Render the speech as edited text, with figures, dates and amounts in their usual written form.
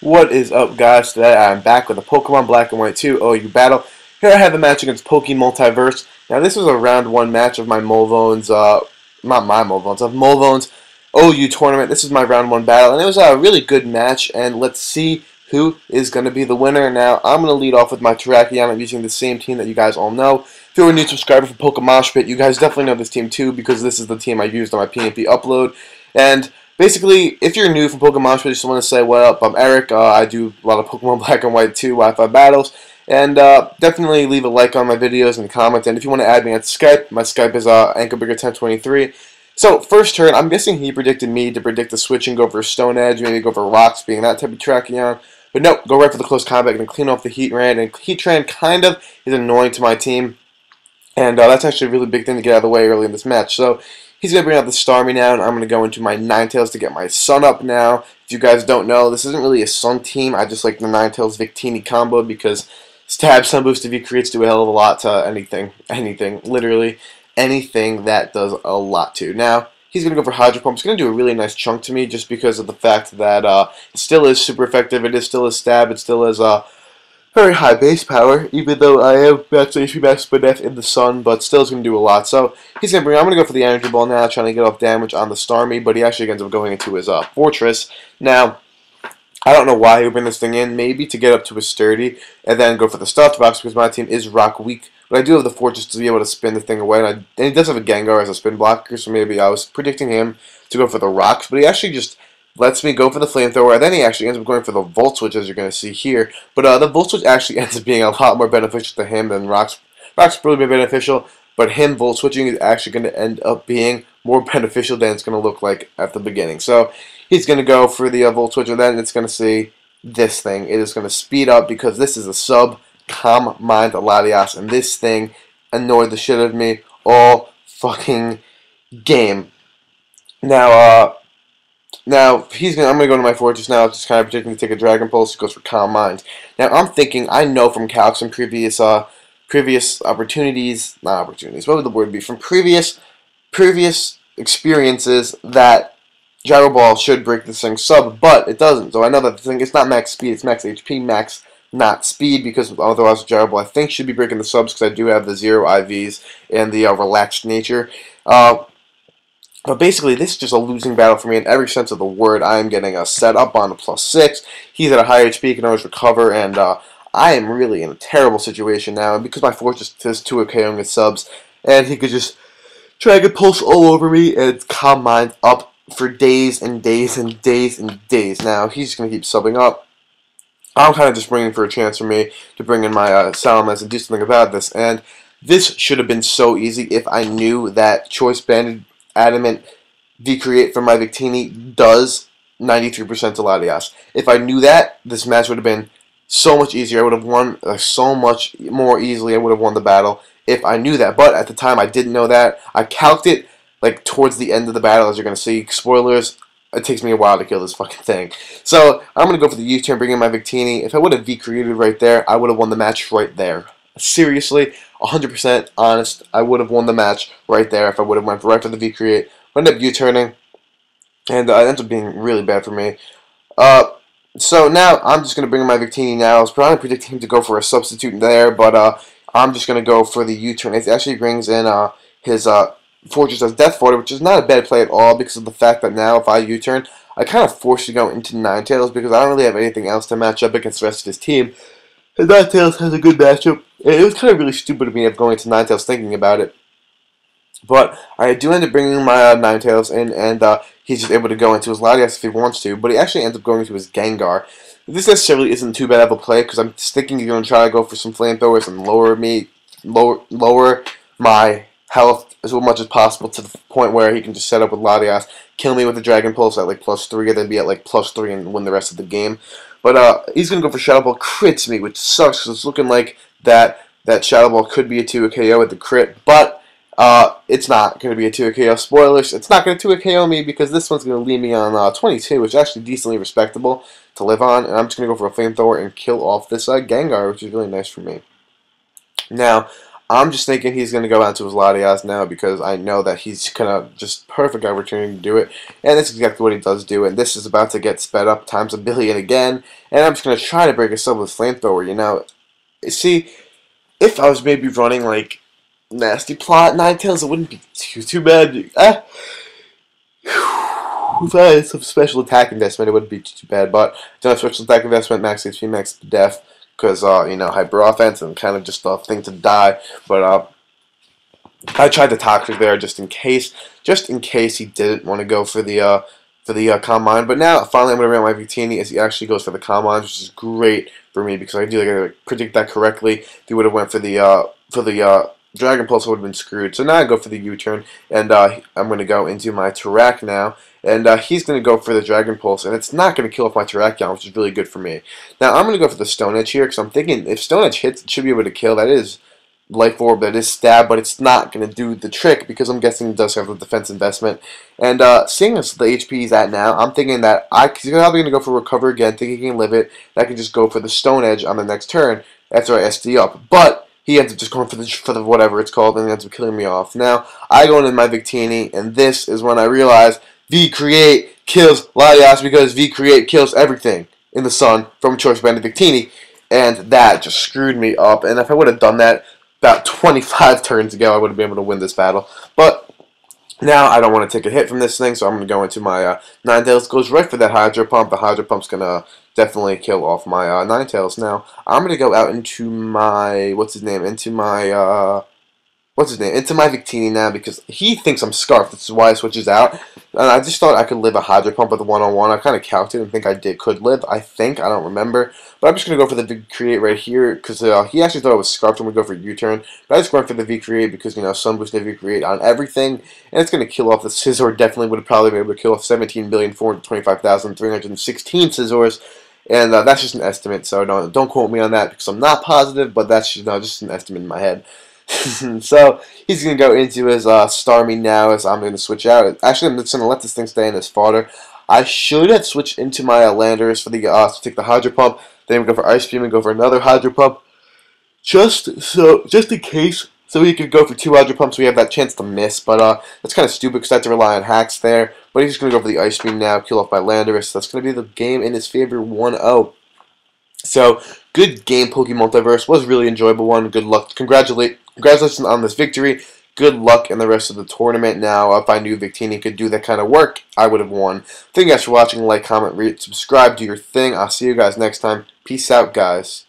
What is up, guys? Today I'm back with a Pokemon Black and White 2 OU battle. Here I have a match against PokeMultiverse. Now this was a round 1 match of my Molvones, not my Molvones, of Molvones OU tournament. This is my round 1 battle, and it was a really good match, and let's see who is going to be the winner. Now, I'm going to lead off with my Terrakion. I'm using the same team that you guys all know. If you're a new subscriber for PokeMultiverse, you guys definitely know this team too, because this is the team I used on my PNP upload. And basically, if you're new from PokeMultiverse, I just want to say, what up, I'm Eric. I do a lot of Pokemon Black and White 2 Wi-Fi battles. And definitely leave a like on my videos and comment. And if you want to add me on Skype, my Skype is AnchorBigger1023. So, first turn, I'm guessing he predicted me to predict the switch and go for Stone Edge, maybe go for Rocks, being that type of Terrakion. But no, go right for the close combat and clean off the Heatran. And Heatran kind of is annoying to my team. And that's actually a really big thing to get out of the way early in this match. So, he's going to bring out the Starmie now, and I'm going to go into my Ninetales to get my Sun up now. If you guys don't know, this isn't really a Sun team. I just like the Ninetales Victini combo because Stab, Sun Boost, if he creates, do a hell of a lot to anything, literally anything that does a lot to. Now, he's going to go for Hydro Pump. It's going to do a really nice chunk to me just because of the fact that it still is super effective. It is still a Stab. It still is very high base power, even though I am max HP, max Spinef in the Sun, but still is going to do a lot. So I'm going to go for the Energy Ball now, trying to get off damage on the Starmie, but he actually ends up going into his Fortress. Now, I don't know why he would bring this thing in, maybe to get up to his Sturdy, and then go for the Stuffed Box, because my team is Rock weak. But I do have the Fortress to be able to spin the thing away, and he does have a Gengar as a spin blocker, so maybe I was predicting him to go for the Rocks, but he actually just lets me go for the Flamethrower, and then he actually ends up going for the Volt Switch, as you're going to see here. But the Volt Switch actually ends up being a lot more beneficial to him than Rocks. Rocks really be beneficial, but him Volt Switching is actually going to end up being more beneficial than it's going to look like at the beginning. So he's going to go for the Volt Switch, and then it's going to see this thing. It is going to speed up because this is a sub Calm Mind Latias, and this thing annoyed the shit out of me all fucking game. Now, I'm gonna go to my Fortress now, just kind of predicting to take a Dragon Pulse. He goes for Calm Mind. Now, I'm thinking, I know from Calcs and previous opportunities, not opportunities, what would the word be? From previous experiences that Gyro Ball should break this thing sub, but it doesn't. So I know that the thing, it's not max speed, it's max HP, max not speed, because otherwise Gyro Ball I think should be breaking the subs, because I do have the 0 IVs and the relaxed nature. But basically, this is just a losing battle for me in every sense of the word. I am getting a set up on a +6. He's at a high HP, can always recover, and I am really in a terrible situation now. And because my Fortress is 2 KOing his subs, and he could just Dragon Pulse all over me and Calm Mind up for days and days and days and days. Now, he's just going to keep subbing up. I'm kind of just bringing for a chance for me to bring in my Salamence and do something about this. And this should have been so easy if I knew that Choice Banded Adamant V-Create from my Victini does 93% to Latias. If I knew that, this match would have been so much easier. I would have won so much more easily. I would have won the battle if I knew that. But at the time, I didn't know that. I calced it like towards the end of the battle, as you're going to see. Spoilers, it takes me a while to kill this fucking thing. So I'm going to go for the U-turn, bring in my Victini. If I would have V-Created right there, I would have won the match right there. Seriously, 100% honest, I would have won the match right there if I would have went right for the V-Create. I ended up U-turning, and it ends up being really bad for me. So now I'm just going to bring in my Victini now. I was probably predicting him to go for a substitute there, but I'm just going to go for the U-turn. It actually brings in his Fortress as Death Fodder, which is not a bad play at all because of the fact that now if I U-turn, I kind of forced to go into Ninetales because I don't really have anything else to match up against the rest of his team. And Ninetales has a good matchup. It was kind of really stupid of me of going to Ninetales thinking about it. But I do end up bringing my Ninetales in, and he's just able to go into his Latias if he wants to. But he actually ends up going into his Gengar. This necessarily isn't too bad of a play, because I'm just thinking he's going to try to go for some Flamethrowers and lower my health as much as possible to the point where he can just set up with Latias, kill me with the Dragon Pulse at like +3, and then be at like +3 and win the rest of the game. But he's going to go for Shadow Ball, crits me, which sucks because it's looking like that Shadow Ball could be a 2 KO with the crit, but it's not going to be a 2 KO. Spoilers, it's not going to 2 KO me because this one's going to leave me on 22, which is actually decently respectable to live on, and I'm just going to go for a Flamethrower and kill off this Gengar, which is really nice for me. Now, I'm just thinking he's going to go out to his Latias now because I know that he's going to just perfect opportunity to do it. And this is exactly what he does do. And this is about to get sped up times a billion again. And I'm just going to try to break a sub with Flamethrower. You know, see, if I was maybe running like Nasty Plot, Ninetales, it wouldn't be too bad. If I had some special attack investment, it wouldn't be too bad. But don't have special attack investment, max HP, max def, because you know, hyper offense and kind of just a thing to die. But I tried the toxic there just in case he didn't want to go for the combine. But now finally I'm going to run my Victini as he actually goes for the combine, which is great for me because I do like predict that correctly. If he would have went for the Dragon Pulse, I would have been screwed. So now I go for the U-turn, and I'm going to go into my Tarak now. And he's going to go for the Dragon Pulse, and it's not going to kill off my Terrakion, which is really good for me. Now, I'm going to go for the Stone Edge here, because I'm thinking if Stone Edge hits, it should be able to kill. That is Life Orb, that is Stab, but it's not going to do the trick, because I'm guessing it does have the defense investment. And seeing as the HP he's at now, I'm thinking that he's probably going to go for Recover again, thinking he can live it, and I can just go for the Stone Edge on the next turn after I SD up. But he ends up just going for the whatever it's called, and he ends up killing me off. Now, I go into my Victini, and this is when I realize V-Create kills Latias because V-Create kills everything in the sun from Choice Band Victini, and that just screwed me up. And if I would have done that about 25 turns ago, I would have been able to win this battle. But now I don't want to take a hit from this thing, so I'm going to go into my Ninetales. Goes right for that Hydro Pump. The Hydro Pump's going to definitely kill off my Ninetales. Now, I'm going to go out into my, into my Victini now because he thinks I'm Scarf. This is why I switches out. And I just thought I could live a Hydro Pump with a one-on-one. I kind of calculated and think I could live. I don't remember. But I'm just going to go for the V-Create right here because he actually thought it was Scarf and would go for U-turn. But I just went for the V-Create because, you know, Sun Boost and V-Create on everything. And it's going to kill off the Scizor. Definitely would have probably been able to kill off 17,425,316 Scizors. And that's just an estimate, so don't quote me on that because I'm not positive, but that's just an estimate in my head. So he's going to go into his Starmie now as I'm going to switch out. Actually, I'm just going to let this thing stay in his fodder. I should have switched into my Landorus for the to take the Hydro Pump. Then we go for Ice Beam and go for another Hydro Pump. Just in case. So we could go for 2 Hydro Pumps. We have that chance to miss. But that's kind of stupid because I have to rely on hacks there. But he's just going to go for the Ice Beam now. Kill off my Landorus. That's going to be the game in his favor 1-0. So, good game, PokeMultiverse. Was a really enjoyable one. Good luck. Congratulations on this victory. Good luck in the rest of the tournament. Now, if I knew Victini could do that kind of work, I would have won. Thank you guys for watching. Like, comment, rate, subscribe, do your thing. I'll see you guys next time. Peace out, guys.